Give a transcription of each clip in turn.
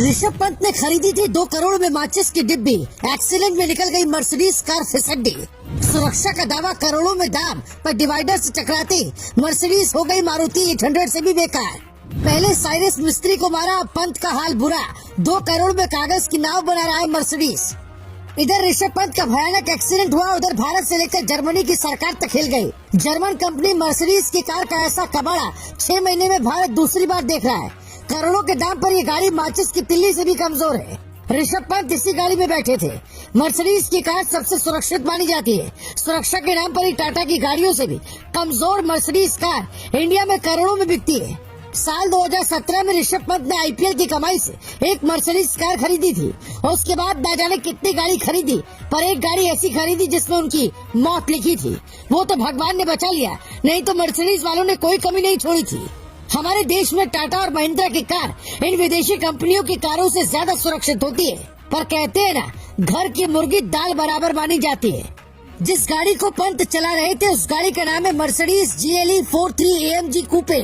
ऋषभ पंत ने खरीदी थी 2 करोड़ में माचिस की डिब्बी, एक्सीडेंट में निकल गई मर्सिडीज कार फिसड्डी। सुरक्षा का दावा करोड़ों में दाम, पर डिवाइडर से टकराते मर्सिडीज हो गई मारुति 800 से भी बेकार। पहले साइरस मिस्त्री को मारा, अब पंत का हाल बुरा, 2 करोड़ में कागज की नाव बना रहा है मर्सिडीज। इधर ऋषभ पंत का भयानक एक्सीडेंट हुआ, उधर भारत से लेकर जर्मनी की सरकार तक हिल गई। जर्मन कंपनी मर्सिडीज की कार का ऐसा कबाड़ा 6 महीने में भारत दूसरी बार देख रहा है। करोड़ों के दाम पर ये गाड़ी माचिस की तिल्ली से भी कमजोर है। ऋषभ पंत इसी गाड़ी में बैठे थे। मर्सिडीज की कार सबसे सुरक्षित मानी जाती है। सुरक्षा के नाम पर ही टाटा की गाड़ियों से भी कमजोर मर्सिडीज कार इंडिया में करोड़ों में बिकती है। साल 2017 में ऋषभ पंत ने आईपीएल की कमाई से एक मर्सिडीज कार खरीदी थी और उसके बाद न जाने कितनी गाड़ी खरीदी, पर एक गाड़ी ऐसी खरीदी जिसमें उनकी मौत लिखी थी। वो तो भगवान ने बचा लिया, नहीं तो मर्सिडीज वालों ने कोई कमी नहीं छोड़ी थी। हमारे देश में टाटा और महिंद्रा की कार इन विदेशी कंपनियों की कारों से ज्यादा सुरक्षित होती है, पर कहते हैं ना, घर की मुर्गी दाल बराबर मानी जाती है। जिस गाड़ी को पंत चला रहे थे उस गाड़ी का नाम है मर्सिडीज GLE 43 AMG कूपे।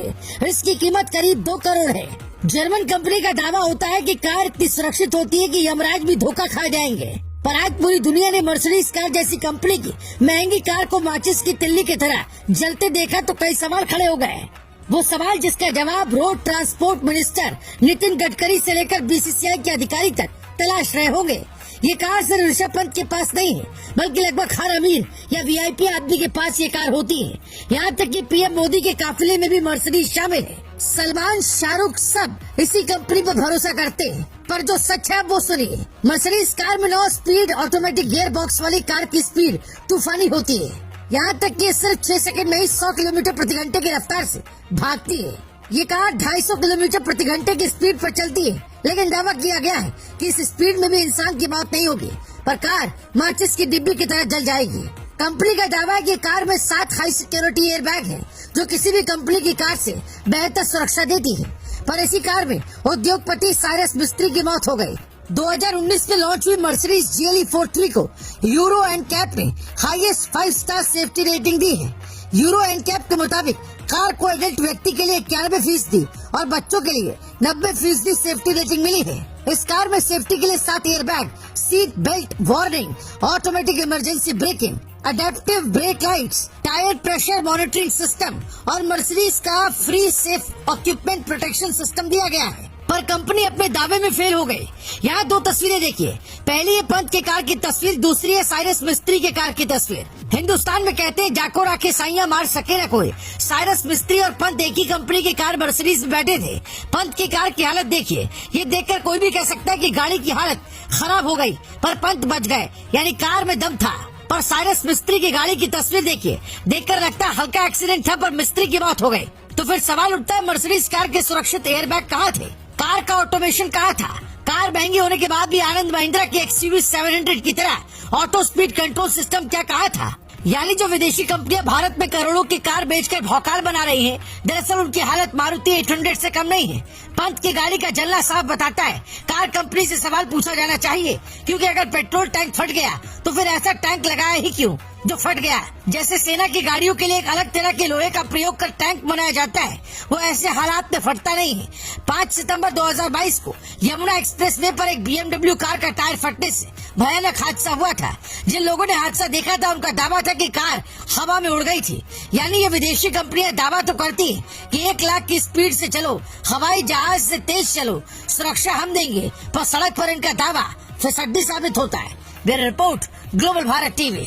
इसकी कीमत करीब 2 करोड़ है। जर्मन कंपनी का दावा होता है कि कार इतनी सुरक्षित होती है कि यमराज भी धोखा खा जाएंगे, पर आज पूरी दुनिया ने मर्सिडीज कार जैसी कंपनी की महंगी कार को माचिस की तिल्ली की तरह जलते देखा तो कई सवाल खड़े हो गए। वो सवाल जिसका जवाब road transport minister Nitin Gadkari से लेकर BCCI के अधिकारी तक तलाश रहे होंगे। ये कार सिर्फ ऋषभ पंत के पास नहीं है, बल्कि लगभग हर अमीर या VIP आदमी के पास ये कार होती है। यहाँ तक कि PM मोदी के काफिले में भी मर्सिडीज शामिल है। सलमान, शाहरुख सब इसी कंपनी पर भरोसा करते हैं, पर जो सच है वो सुनिए। मर्सिडीज कार में 9 स्पीड ऑटोमेटिक गियर बॉक्स वाली कार की स्पीड तूफानी होती है। यहाँ तक कि सिर्फ 6 सेकंड में ही 100 किलोमीटर प्रति घंटे की रफ्तार से भागती है। ये कार 250 किलोमीटर प्रति घंटे की स्पीड पर चलती है, लेकिन दावा किया गया है कि इस स्पीड में भी इंसान की मौत नहीं होगी, पर कार माचिस की डिब्बी की तरह जल जाएगी। कंपनी का दावा है कि कार में 7 हाई सिक्योरिटी एयरबैग हैं, जो किसी भी कंपनी की कार से बेहतर सुरक्षा देती है। पर इसी कार में उद्योगपति साइरस मिस्त्री की मौत हो गई। 2019 में लॉन्च हुई मर्सिडीज GLE 43 को यूरो NCAP ने हाईएस्ट 5 स्टार सेफ्टी रेटिंग दी है। यूरो NCAP के मुताबिक कार को एडल्ट व्यक्ति के लिए 91% और बच्चों के लिए 90% सेफ्टी रेटिंग मिली है। इस कार में सेफ्टी के लिए 7 airbag, seat belt warning, automatic emergency breaking, adaptive break lights, tyre pressure monitoring system और मर्सिडीज का free safe equipment protection system दिया गया है। पर कंपनी अपने दावे में फेल हो गई। यहाँ 2 तस्वीरें देखिए। पहली है पंत के कार की तस्वीर, दूसरी है साइरस मिस्त्री के कार की तस्वीर। हिंदुस्तान में कहते हैं जाको राखे साइयां मार सके न कोई। साइरस मिस्त्री और पंत एक ही कंपनी की कार मर्सिडीज में बैठे थे। पंत की कार की हालत देखिए। ये देखकर कोई भी कह सकता है कि गाड़ी की हालत खराब हो गई, पर पंत बच गए, यानी कार में दम था। पर साइरस मिस्त्री की गाड़ी की तस्वीर देखिए, देखकर लगता है हल्का एक्सीडेंट था, पर मिस्त्री की मौत हो गई। तो फिर सवाल उठता है, मर्सिडीज कार के सुरक्षित एयरबैग कहाँ थे? कार का ऑटोमेशन कहाँ था? कार महंगी होने के बाद भी आनंद महिंद्रा की XUV 700 की तरह ऑटो स्पीड कंट्रोल सिस्टम क्या कहा था? यानी जो विदेशी कंपनियां भारत में करोड़ों की कार बेचकर भौकाल बना रही हैं, दरअसल उनकी हालत मारुति 800 से कम नहीं है। पंत की गाड़ी का जलना साफ बताता है। कार कंपनी से सवाल पूछा जाना चाहिए, क्योंकि अगर पेट्रोल टैंक फट गया तो फिर ऐसा टैंक लगाया ही क्यों जो फट गया? जैसे सेना की गाड़ियों के लिए एक अलग तरह के लोहे का प्रयोग कर टैंक बनाया जाता है, वो ऐसे हालात में फटता नहीं है। 5 सितंबर 2022 को यमुना एक्सप्रेस वे पर एक BMW कार का टायर फटने से भयानक हादसा हुआ था। जिन लोगों ने हादसा देखा था उनका दावा था कि कार हवा में उड़ गई थी। यानी ये विदेशी कंपनियां दावा तो करती है कि 1 लाख की स्पीड से चलो, हवाई जहाज से तेज चलो, सुरक्षा हम देंगे, पर सड़क पर इनका दावा फिसड्डी साबित होता है। Bureau report, global Bharat TV।